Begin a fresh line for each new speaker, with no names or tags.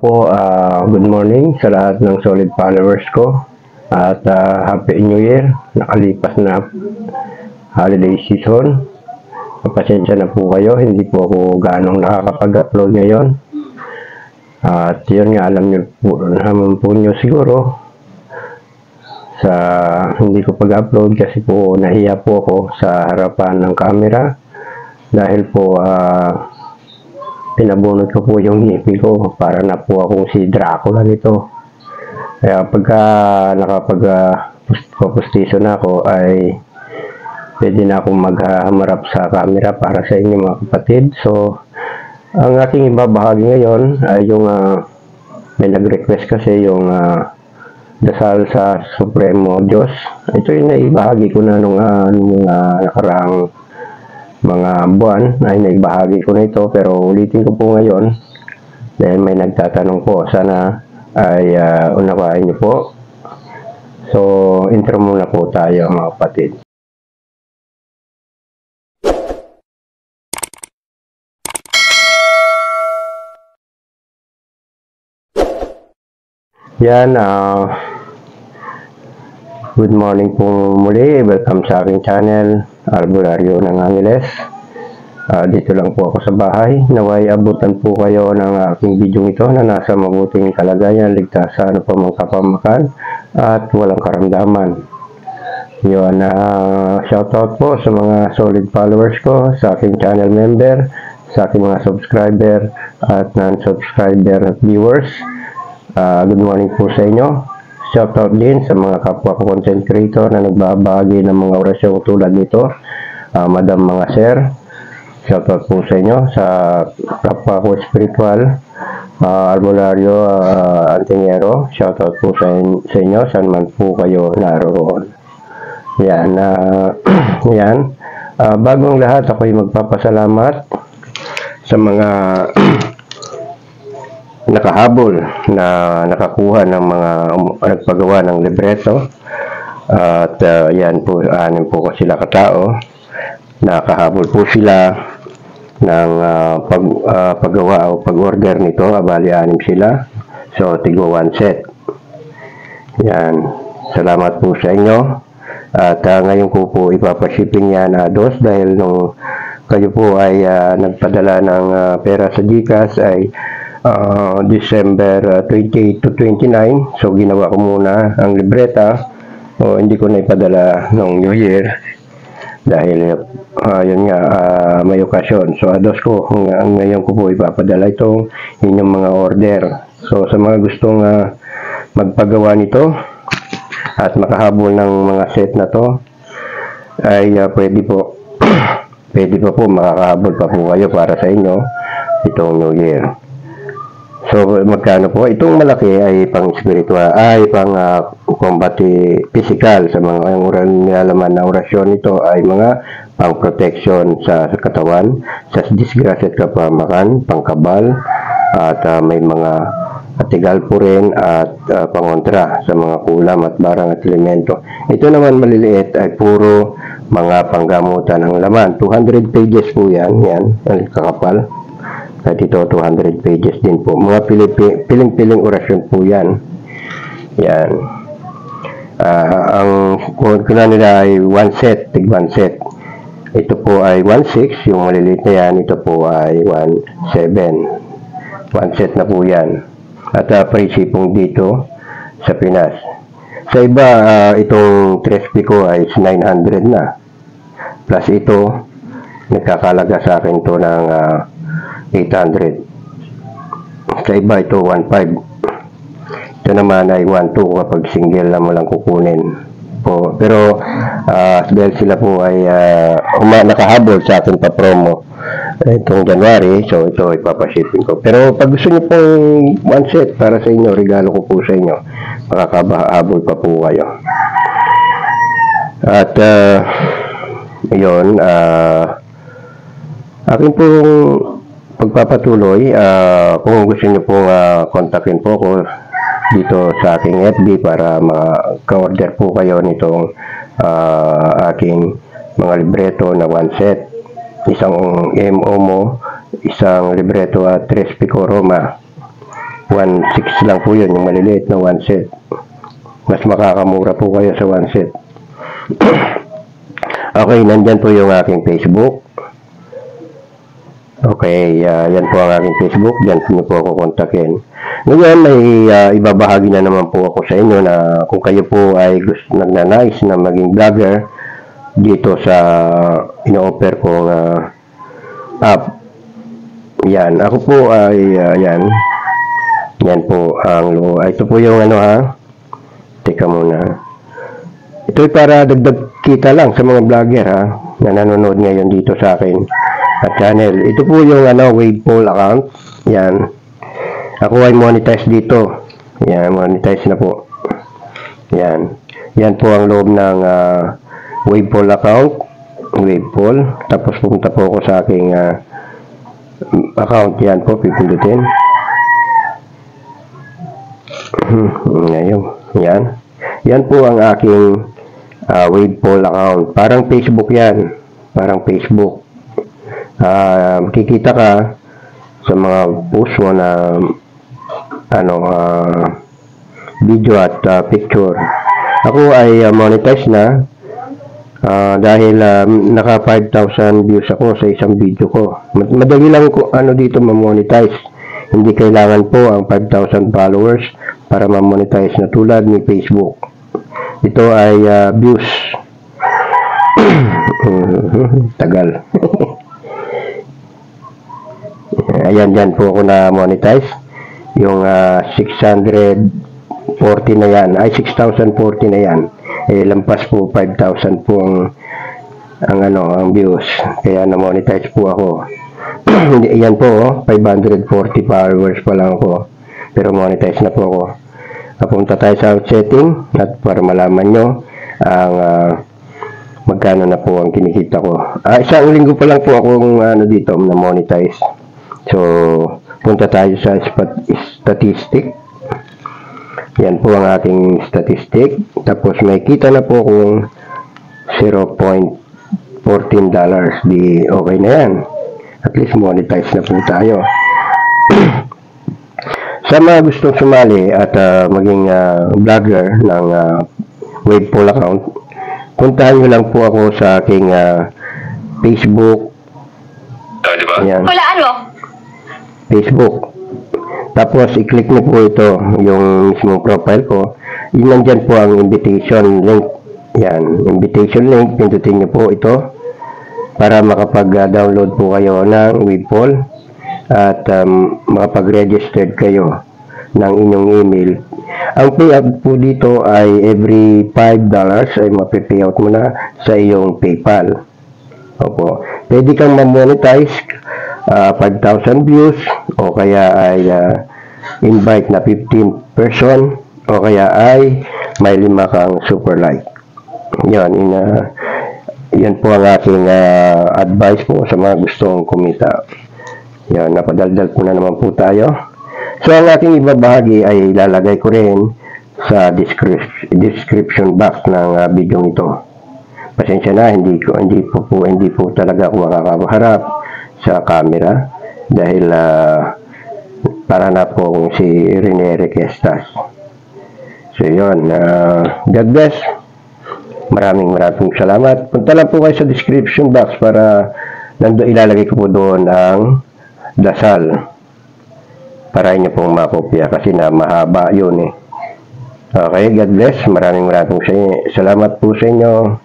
po, good morning sa lahat ng solid followers ko at Happy New Year. Nakalipas na holiday season. Pasensya na po kayo, hindi po ako ganong nakakapag-upload ngayon. At yun nga, alam nyo po naman po nyo siguro sa hindi ko pag-upload kasi po nahiya po ako sa harapan ng camera dahil po pinabunot ko po yung ngipin ko para na po akong si Dracula nito. Kaya pagka nakapag-pustiso na ako ay pwede na akong maghamarap sa camera para sa inyo mga kapatid. So, ang aking ibabahagi ngayon ay yung may nag-request kasi yung dasal sa Supremo Diyos. Ito yung naibahagi ko na nung nakaraang mga buwan ay naibahagi ko na ito, pero ulitin ko po ngayon dahil may nagtatanong po. Sana ay unawain niyo po. So, intro muna po tayo mga kapatid. Yan, good morning po muli. Welcome sa aking channel, Albularyo ng Angeles. Dito lang po ako sa bahay. Naway abutan po kayo ng aking video ito na nasa mabuting kalagayan, ligtas sa kapamakan at walang karamdaman. Yun, shoutout po sa mga solid followers ko, sa aking channel member, sa aking mga subscriber at non-subscriber viewers. Good morning po sa inyo. Shoutout din sa mga kapwa ko content creator na nagbabahagi ng mga orasyon tulad nito. Madam mga sir, shoutout po sa inyo. Sa kapwa ko spiritual, albularyo, antingero, shoutout po sa inyo. Saan man po kayo naroon. Yan. Yan. Bagong lahat, ako'y magpapasalamat sa mga nakahabol na nakakuha ng mga nagpagawa ng libreto. At yan po, anim po ko sila katao. Nakahabol po sila ng paggawa o pag-order nito. Bali, anim sila. So, tigo 1 set. Yan. Salamat po sa inyo. At ngayon ko po ipapashipping yan dos dahil nung kayo po ay nagpadala ng pera sa GCash ay December 28 to 29. So, ginawa ko muna ang libreta. O, hindi ko na ipadala noong New Year. Dahil, yun nga, may okasyon. So, ados ko, ngayon ko po ipapadala itong inyong mga order. So, sa mga gustong magpagawa nito at makahabol ng mga set na to, ay pwede po, pwede pa po, makakahabol pa po kayo para sa inyo itong New Year. So, magkano po? Itong malaki ay pang spiritual, ay pang combate physical sa mga nilalaman na orasyon. Ito ay mga pang protection sa katawan, sa disgrasya at kapamakan, pangkabal, at may mga atigal po rin at pangontra sa mga kulam at barang at elemento. Ito naman maliliit ay puro mga panggamutan ng laman. 200 pages po yan, kakapal. At ito, 200 pages din po. Mga piling-piling orasyon po yan. Yan. Ang kuna nila ay 1 set, tig 1 set. Ito po ay 1.6, yung maliliit na yan. Ito po ay 1.7. 1 set na po yan. At pre-shipping dito sa Pinas. Sa iba, itong 3 ko ay 900 na. Plus ito, nagkakalaga sa akin to ng 800. Sa iba ito 1.5. Ito naman ay 1.2 kapag single na mo lang kukunin po. Pero dahil sila po ay nakahabol sa akin pa promo itong January, so ito ipapashipping ko. Pero pag gusto niyo pong 1 set para sa inyo, regalo ko po sa inyo, makakahabol pa po kayo. At yun, akin pong pagpapatuloy, kung gusto niyo pong kontakin po ako dito sa aking FB para maka-order po kayo nitong aking mga libreto na 1 set. Isang MO mo, isang libreto at 3 Pico Roma. 1.6 lang po yun, yung maliliit na 1 set. Mas makakamura po kayo sa 1 set. Okay, nandyan po yung aking Facebook. Okay, yan po ang aking Facebook. Diyan po ako kontakin. Ngayon, may ibabahagi na naman po ako sa inyo na kung kayo po ay nagnanais na maging vlogger dito sa ino-offer kong app. Yan, ako po ay yan. Yan po ang ito po yung Teka muna. Ito ay para dagdag kita lang sa mga vlogger na nanonood ngayon dito sa akin at channel. Ito po yung Wavepoll account. Yan. Ako ay monetize dito. Yan, monetize na po. Yan. Yan po ang loob ng Wavepoll account. Wavepoll. Tapos pupunta po ako sa aking account. Yan po, pipindutin. Ngayon. Yan. Yan po ang aking Wavepoll account. Parang Facebook yan. Parang Facebook. Makikita ka sa mga post mo na video at picture. Ako ay monetize na dahil naka 5,000 views ako sa isang video ko. Madali lang ko dito ma-monetize. Hindi kailangan po ang 5,000 followers para ma-monetize na tulad ni Facebook. Ito ay views. Tagal. Ayan, dyan po ako na monetize. Yung 640 na yan, ay 6,040 na yan. Lampas po 5,000 po ang views. Kaya na monetize po ako. Yan po, 540 followers pa lang ako. Pero monetize na po ako. Papunta tayo sa setting at para malaman nyo ang magkano na po ang kinikita ko. Isang linggo pa lang po akong dito na monetize. So, punta tayo sa statistic. Yan po ang ating statistic. Tapos may kita na po kung $0.14. Di okay na yan. At least monetize na po tayo. Sa mga gustong sumali at maging vlogger ng Wavepoll account, puntahan nyo lang po ako sa aking Facebook.
Diba?
Ayan.
Wala
Facebook. Tapos, i-click nyo po ito, yung mismong profile ko. Yun nandyan po ang invitation link. Yan, invitation link. Pindutin nyo po ito para makapag-download po kayo ng Wavepoll at makapag-registered kayo ng inyong email. Ang payout po dito ay every $5 ay mapipayout mo na sa iyong PayPal. Opo. Pwede kang ma-monetize 5,000 views o kaya ay invite na 15 person o kaya ay may 5 kang super like. Yan po ang aking advice po sa mga gustong kumita. Yan, napadaldal po na naman po tayo. So ang aking ibabahagi ay ilalagay ko rin sa description box ng video nito. Pasensya na, hindi po talaga ako makakaharap sa camera dahil para na po akong si Rene Requestas. So yun, God bless. Maraming salamat. Punta lang po kayo sa description box para ilalagay ko po doon ang dasal para inyo pong makopya kasi na mahaba yun eh. Okay, God bless. Maraming salamat po sa inyo.